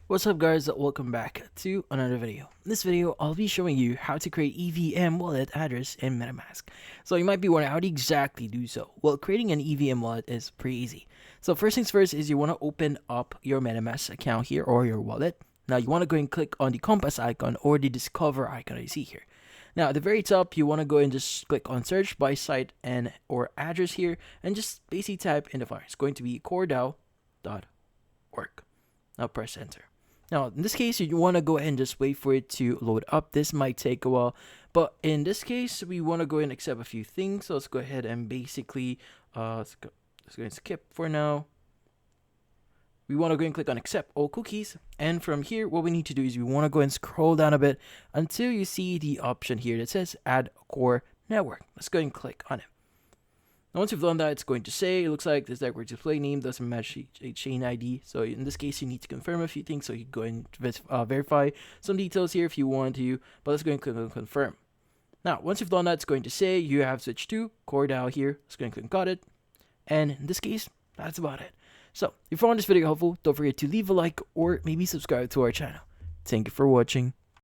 What's up guys, welcome back to another video. In this video, I'll be showing you how to create EVM wallet address in Metamask. So you might be wondering how to exactly do so. Well, creating an EVM wallet is pretty easy. So first things first is you want to open up your Metamask account here or your wallet. Now you want to go and click on the compass icon or the discover icon you see here. Now at the very top, you want to go and just click on search by site and or address here and just basically type in the file. It's going to be coredao.org. Now press enter. Now, in this case, you want to go ahead and just wait for it to load up. This might take a while, but in this case, we want to go and accept a few things. So let's go ahead and basically, let's go and skip for now. We want to go and click on accept all cookies. And from here, what we need to do is we want to go and scroll down a bit until you see the option here that says add core network. Let's go and click on it. Now, once you've done that, it's going to say, it looks like this network display name doesn't match a chain ID. So in this case, you need to confirm a few things. So you go and verify some details here if you want to, but let's go and click on confirm. Now, once you've done that, it's going to say you have switched to CoreDAO here. Let's go and click got it. And in this case, that's about it. So if you found this video helpful, don't forget to leave a like or maybe subscribe to our channel. Thank you for watching.